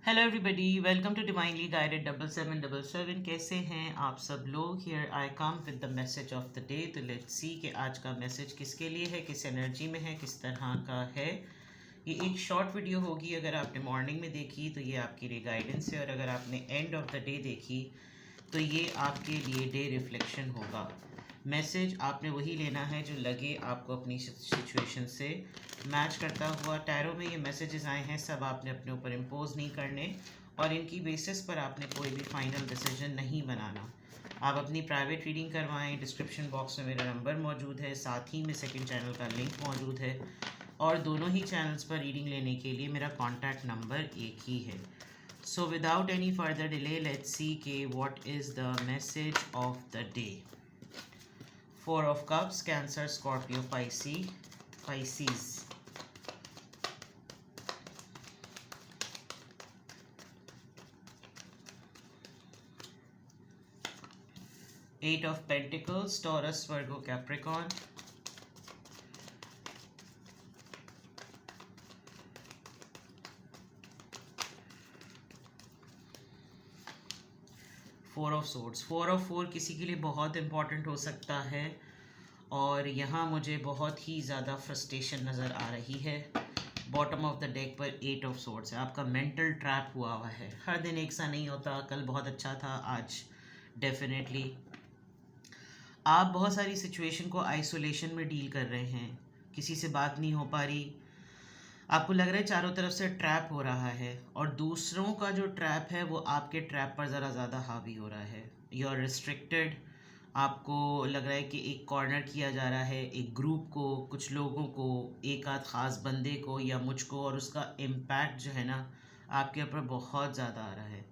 Hello everybody, welcome to divinely guided 7777। कैसे हैं आप सब लोग। Here I come with the message of the day. तो लेट्स सी कि आज का मैसेज किसके लिए है, किस एनर्जी में है, किस तरह का है। ये एक शॉर्ट वीडियो होगी। अगर आपने मॉर्निंग में देखी तो ये आपके लिए गाइडेंस है, और अगर आपने एंड ऑफ द डे देखी तो ये आपके लिए डे रिफ्लेक्शन होगा। मैसेज आपने वही लेना है जो लगे आपको अपनी सिचुएशन से मैच करता हुआ। टैरो में ये मैसेजेस आए हैं, सब आपने अपने ऊपर इम्पोज नहीं करने, और इनकी बेसिस पर आपने कोई भी फाइनल डिसीजन नहीं बनाना। आप अपनी प्राइवेट रीडिंग करवाएं। डिस्क्रिप्शन बॉक्स में मेरा नंबर मौजूद है, साथ ही में सेकंड चैनल का लिंक मौजूद है, और दोनों ही चैनल्स पर रीडिंग लेने के लिए मेरा कॉन्टैक्ट नंबर एक ही है। So without any further delay let's see के what is the message of the day. Four of Cups, Cancer, Scorpio, Pisces. Eight of Pentacles, Taurus, Virgo, Capricorn. Four of Swords. Four of Four किसी के लिए बहुत important हो सकता है, और यहाँ मुझे बहुत ही ज़्यादा फ्रस्ट्रेशन नज़र आ रही है। बॉटम ऑफ द डेक पर एट ऑफ सोर्ड्स है। आपका मेंटल ट्रैप हुआ हुआ है। हर दिन एक सा नहीं होता। कल बहुत अच्छा था, आज डेफिनेटली आप बहुत सारी सिचुएशन को आइसोलेशन में डील कर रहे हैं। किसी से बात नहीं हो पा रही, आपको लग रहा है चारों तरफ से ट्रैप हो रहा है, और दूसरों का जो ट्रैप है वो आपके ट्रैप पर ज़रा ज़्यादा हावी हो रहा है। You are restricted. आपको लग रहा है कि एक कॉर्नर किया जा रहा है, एक ग्रुप को, कुछ लोगों को, एक आध ख़ास बंदे को या मुझको, और उसका इम्पैक्ट जो है ना आपके ऊपर बहुत ज़्यादा आ रहा है।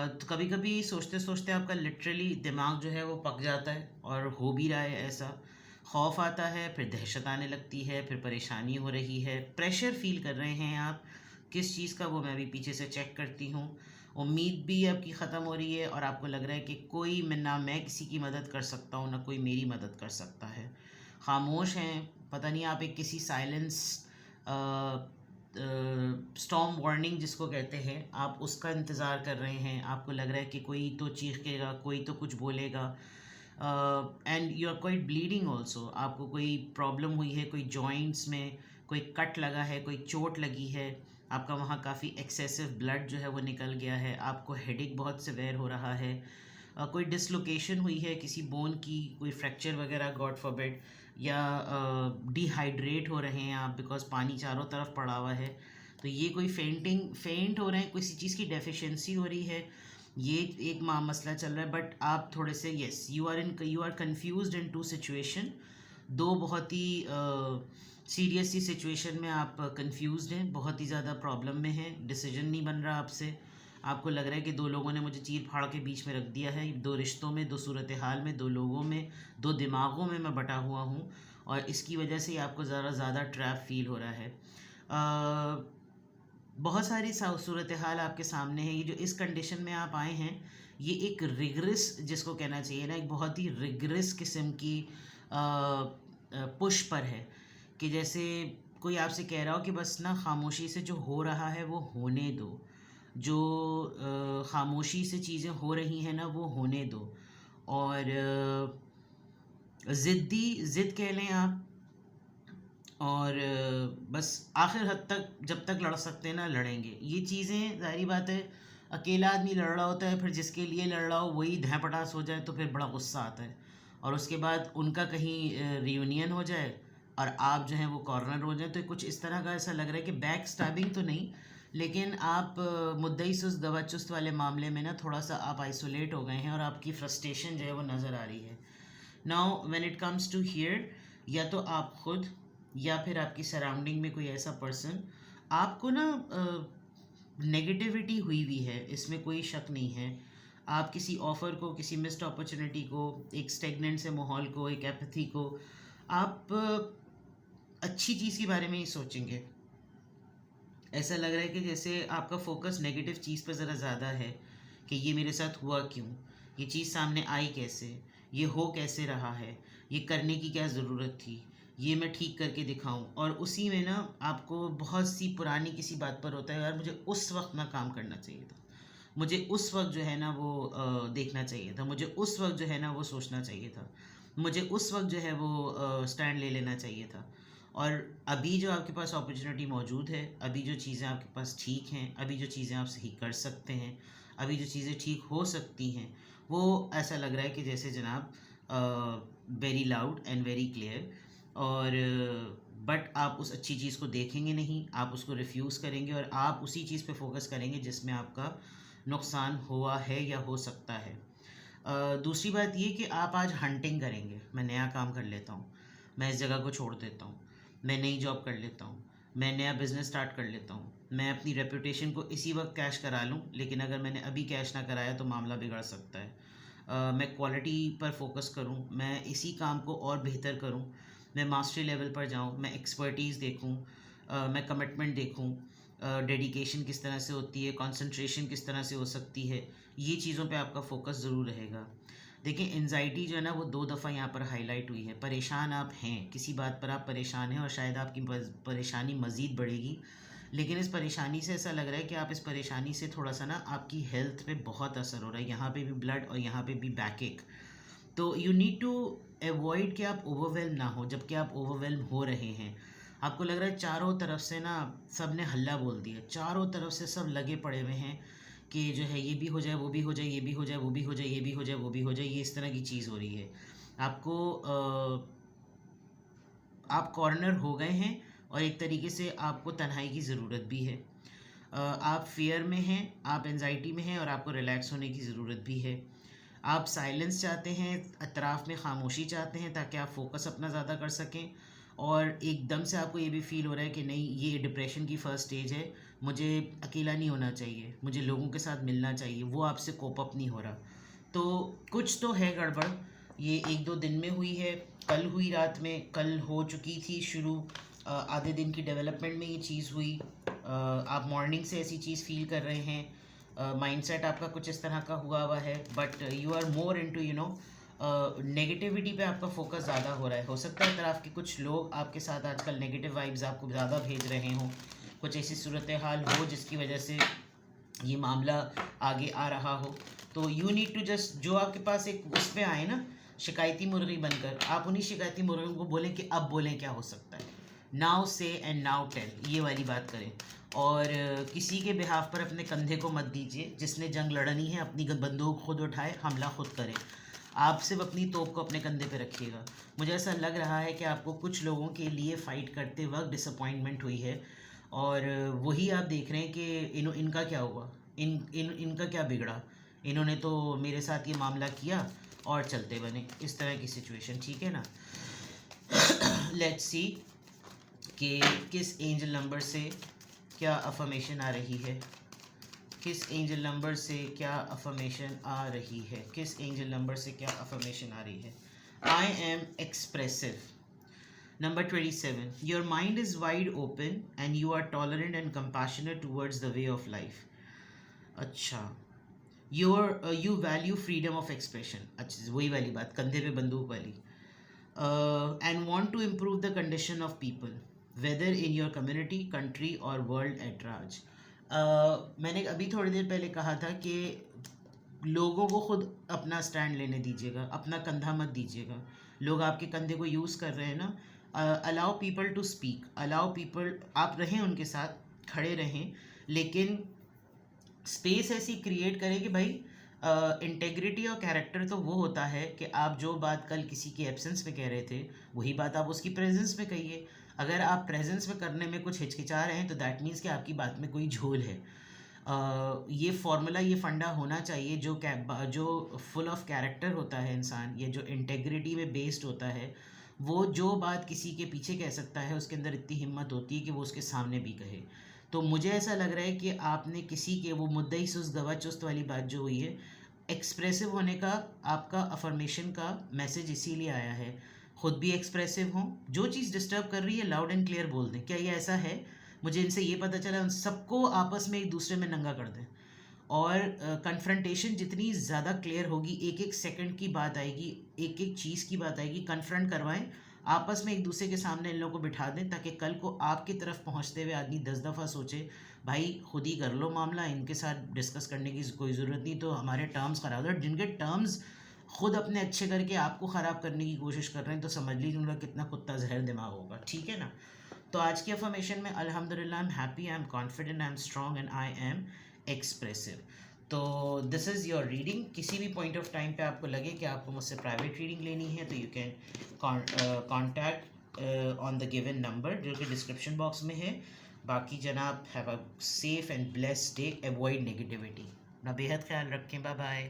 तो कभी कभी सोचते सोचते आपका लिटरली दिमाग जो है वो पक जाता है, और हो भी रहा है ऐसा। खौफ आता है, फिर दहशत आने लगती है, फिर परेशानी हो रही है, प्रेशर फील कर रहे हैं आप किस चीज़ का, वो मैं भी पीछे से चेक करती हूँ। उम्मीद भी आपकी ख़त्म हो रही है, और आपको लग रहा है कि कोई ना मैं किसी की मदद कर सकता हूँ, ना कोई मेरी मदद कर सकता है। खामोश हैं, पता नहीं आप एक किसी साइलेंस स्टॉर्म वार्निंग जिसको कहते हैं, आप उसका इंतज़ार कर रहे हैं। आपको लग रहा है कि कोई तो चीखेगा, कोई तो कुछ बोलेगा, and you are quite bleeding also. आपको कोई प्रॉब्लम हुई है, कोई जॉइंट्स में कोई कट लगा है, कोई चोट लगी है, आपका वहाँ काफ़ी एक्सेसिव ब्लड जो है वो निकल गया है। आपको हेडेक बहुत सिवियर हो रहा है, कोई डिसलोकेशन हुई है किसी बोन की, कोई फ्रैक्चर वगैरह गॉड फॉरबिड, या डिहाइड्रेट हो रहे हैं आप बिकॉज पानी चारों तरफ पड़ा हुआ है। तो ये कोई फेंट हो रहे हैं, किसी चीज़ की डेफिशिएंसी हो रही है, ये एक मसला चल रहा है। बट आप थोड़े से you are confused in two situation. दो बहुत ही सीरियस सी सिचुएशन में आप कंफ्यूज्ड हैं, बहुत ही ज़्यादा प्रॉब्लम में हैं, डिसीजन नहीं बन रहा आपसे। आपको लग रहा है कि दो लोगों ने मुझे चीर फाड़ के बीच में रख दिया है। दो रिश्तों में, दो सूरत हाल में, दो लोगों में, दो दिमागों में मैं बटा हुआ हूँ, और इसकी वजह से आपको ज़रा ज़्यादा ट्रैप फील हो रहा है। बहुत सारी सूरत हाल आपके सामने है। ये जो इस कंडीशन में आप आए हैं, ये एक रिगरस, जिसको कहना चाहिए ना, एक बहुत ही रिगरस किस्म की पुश पर है, कि जैसे कोई आपसे कह रहा हो कि बस ना खामोशी से जो हो रहा है वो होने दो, जो खामोशी से चीज़ें हो रही हैं ना वो होने दो। और ज़िद कह लें आप, और बस आखिर हद तक जब तक लड़ सकते हैं ना लड़ेंगे। ये चीज़ें ज़ाहिर बात है, अकेला आदमी लड़ रहा होता है, फिर जिसके लिए लड़ रहा हो वही धैपटास हो जाए तो फिर बड़ा गुस्सा आता है, और उसके बाद उनका कहीं रियूनियन हो जाए और आप जो हैं वो कॉर्नर हो जाए। तो कुछ इस तरह का ऐसा लग रहा है कि बैक स्टैबिंग तो नहीं, लेकिन आप मुद्दई सुस्त गवा चुस्त वाले मामले में ना थोड़ा सा आप आइसोलेट हो गए हैं, और आपकी फ्रस्ट्रेशन जो है वो नज़र आ रही है। Now when it comes to here, या तो आप खुद या फिर आपकी सराउंडिंग में कोई ऐसा पर्सन आपको ना नेगेटिविटी हुई हुई है, इसमें कोई शक नहीं है। आप किसी ऑफ़र को, किसी मिस्ड अपॉर्चुनिटी को, एक स्टेगनेंट से माहौल को, एक एपैथी को, आप अच्छी चीज़ के बारे में ही सोचेंगे। ऐसा लग रहा है कि जैसे आपका फोकस नेगेटिव चीज़ पर ज़रा ज़्यादा है, कि ये मेरे साथ हुआ क्यों, ये चीज़ सामने आई कैसे, ये हो कैसे रहा है, ये करने की क्या ज़रूरत थी, ये मैं ठीक करके दिखाऊं, और उसी में ना आपको बहुत सी पुरानी किसी बात पर होता है यार मुझे उस वक्त ना काम करना चाहिए था, मुझे उस वक्त जो है ना वो देखना चाहिए था, मुझे उस वक्त जो है ना वो सोचना चाहिए था, मुझे उस वक्त जो है वो स्टैंड ले लेना चाहिए था। और अभी जो आपके पास अपॉर्चुनिटी मौजूद है, अभी जो चीज़ें आपके पास ठीक हैं, अभी जो चीज़ें आप सही कर सकते हैं, अभी जो चीज़ें ठीक हो सकती हैं, वो ऐसा लग रहा है कि जैसे जनाब very loud and very clear. और बट आप उस अच्छी चीज़ को देखेंगे नहीं, आप उसको रिफ्यूज़ करेंगे और आप उसी चीज़ पे फोकस करेंगे जिसमें आपका नुकसान हुआ है या हो सकता है। दूसरी बात ये कि आप आज हंटिंग करेंगे, मैं नया काम कर लेता हूँ, मैं इस जगह को छोड़ देता हूँ, मैं नई जॉब कर लेता हूँ, मैं नया बिज़नेस स्टार्ट कर लेता हूँ, मैं अपनी रेपुटेशन को इसी वक्त कैश करा लूँ, लेकिन अगर मैंने अभी कैश ना कराया तो मामला बिगड़ सकता है। मैं क्वालिटी पर फोकस करूँ, मैं इसी काम को और बेहतर करूँ, मैं मास्टरी लेवल पर जाऊँ, मैं एक्सपर्टीज़ देखूँ, मैं कमिटमेंट देखूँ, डेडिकेशन किस तरह से होती है, कंसंट्रेशन किस तरह से हो सकती है, ये चीज़ों पे आपका फोकस ज़रूर रहेगा। देखिए एनजाइटी जो है ना वो 2 दफ़ा यहाँ पर हाईलाइट हुई है, परेशान आप हैं, किसी बात पर आप परेशान हैं और शायद आपकी परेशानी मज़ीद बढ़ेगी, लेकिन इस परेशानी से ऐसा लग रहा है कि आप इस परेशानी से थोड़ा सा ना आपकी हेल्थ पे बहुत असर हो रहा है, यहाँ पे भी ब्लड और यहाँ पे भी बैक एक। तो यू नीड टू अवॉइड कि आप ओवरवेल्म ना हो, जबकि आप ओवरवेल्म हो रहे हैं। आपको लग रहा है चारों तरफ से ना सब ने हल्ला बोल दिया, चारों तरफ से सब लगे पड़े हुए हैं कि जो है ये भी हो जाए, वो भी हो जाए, ये भी हो जाए, वो भी हो जाए, ये भी हो जाए, वो भी हो जाए, ये इस तरह की चीज़ हो रही है। आपको आप कॉर्नर हो गए हैं और एक तरीके से आपको तन्हाई की ज़रूरत भी है। आप फियर में हैं, आप एंजाइटी में हैं और आपको रिलैक्स होने की ज़रूरत भी है। आप साइलेंस चाहते हैं, अतराफ़ में खामोशी चाहते हैं ताकि आप फोकस अपना ज़्यादा कर सकें, और एकदम से आपको ये भी फ़ील हो रहा है कि नहीं ये डिप्रेशन की फ़र्स्ट स्टेज है, मुझे अकेला नहीं होना चाहिए, मुझे लोगों के साथ मिलना चाहिए, वो आपसे कोप अप नहीं हो रहा। तो कुछ तो है गड़बड़, ये 1-2 दिन में हुई है, कल हुई रात में, कल हो चुकी थी शुरू, आधे दिन की डेवलपमेंट में ये चीज़ हुई, आप मॉर्निंग से ऐसी चीज़ फील कर रहे हैं, माइंडसेट आपका कुछ इस तरह का हुआ है, but you are more into you know negativity पे आपका फोकस ज़्यादा हो रहा है। हो सकता है तरफ के कुछ लोग आपके साथ आजकल नेगेटिव वाइब्स आपको ज़्यादा भेज रहे हों, कुछ ऐसी सूरत हाल हो जिसकी वजह से ये मामला आगे आ रहा हो। तो यू नीड टू जस्ट, जो आपके पास एक उस पे आए ना शिकायती मुर्गी बनकर, आप उन्हीं शिकायती मुर्गियों को बोलें कि अब बोलें क्या हो सकता है, नाउ से एंड नाउ टेल, ये वाली बात करें। और किसी के बिहाफ पर अपने कंधे को मत दीजिए, जिसने जंग लड़नी है अपनी बंदूक खुद उठाए, हमला खुद करे। आप सिर्फ अपनी तोप को अपने कंधे पे रखिएगा। मुझे ऐसा लग रहा है कि आपको कुछ लोगों के लिए फ़ाइट करते वक्त डिसअपॉइंटमेंट हुई है, और वही आप देख रहे हैं कि इनका क्या हुआ, इनका क्या बिगड़ा, इन्होंने तो मेरे साथ ये मामला किया और चलते बने, इस तरह की सिचुएशन, ठीक है ना। लेट्स सी कि किस एंजल नंबर से क्या अफर्मेशन आ रही है, किस एंजल नंबर से क्या अफर्मेशन आ रही है, किस एंजल नंबर से क्या अफर्मेशन आ रही है। I am expressive. Number 27. Your mind is wide open and you are tolerant and compassionate towards the way of life. अच्छा, you value freedom of expression. अच्छा, वही वाली बात, कंधे पे बंदूक वाली. And want to improve the condition of people, whether in your community, country or world at large. मैंने अभी थोड़ी देर पहले कहा था कि लोगों को खुद अपना स्टैंड लेने दीजिएगा, अपना कंधा मत दीजिएगा। लोग आपके कंधे को यूज़ कर रहे हैं ना, allow people to speak, allow people, आप रहें उनके साथ, खड़े रहें, लेकिन स्पेस ऐसी क्रिएट करें कि भाई इंटेग्रिटी और कैरेक्टर तो वो होता है कि आप जो बात कल किसी की एब्सेंस में कह रहे थे वही बात आप उसकी प्रेजेंस में कहिए। अगर आप प्रेजेंस में करने में कुछ हिचकिचा रहे हैं तो दैट मीन्स कि आपकी बात में कोई झोल है। ये फॉर्मूला, ये फंडा होना चाहिए, जो फुल ऑफ कैरेक्टर होता है इंसान, ये जो इंटेग्रिटी में बेस्ड होता है, वो जो बात किसी के पीछे कह सकता है उसके अंदर इतनी हिम्मत होती है कि वो उसके सामने भी कहे। तो मुझे ऐसा लग रहा है कि आपने किसी के वो मुद्दई सुस्त गवा चुस्त वाली बात जो हुई है, एक्सप्रेसिव होने का आपका अफर्मेशन का मैसेज इसीलिए आया है। खुद भी एक्सप्रेसिव हों, जो चीज़ डिस्टर्ब कर रही है लाउड एंड क्लियर बोल दें, क्या ये ऐसा है, मुझे इनसे ये पता चला, उन सबको आपस में एक दूसरे में नंगा कर दें। और कन्फ्रंटेशन जितनी ज़्यादा क्लियर होगी, एक एक सेकंड की बात आएगी, एक एक चीज़ की बात आएगी, कन्फ्रंट करवाएं, आपस में एक दूसरे के सामने इन लोगों को बिठा दें ताकि कल को आपकी तरफ पहुंचते हुए आदमी 10 दफ़ा सोचे भाई खुद ही कर लो मामला, इनके साथ डिस्कस करने की कोई ज़रूरत नहीं, तो हमारे टर्म्स ख़राब हो, जिनके टर्म्स खुद अपने अच्छे करके आपको ख़राब करने की कोशिश कर रहे हैं, तो समझ लीजिए उनका कितना कुत्ता जहर दिमाग होगा, ठीक है ना। तो आज की अफर्मेशन में अल्हम्दुलिल्लाह I am happy, I am confident, I am strong and I am expressive. तो दिस इज़ योर रीडिंग। किसी भी पॉइंट ऑफ टाइम पे आपको लगे कि आपको मुझसे प्राइवेट रीडिंग लेनी है तो you can contact on the given number जो कि डिस्क्रिप्शन बॉक्स में है। बाकी जनाब have a safe and blessed day, avoid negativity. अपना बेहद ख्याल रखें, बाय बाय।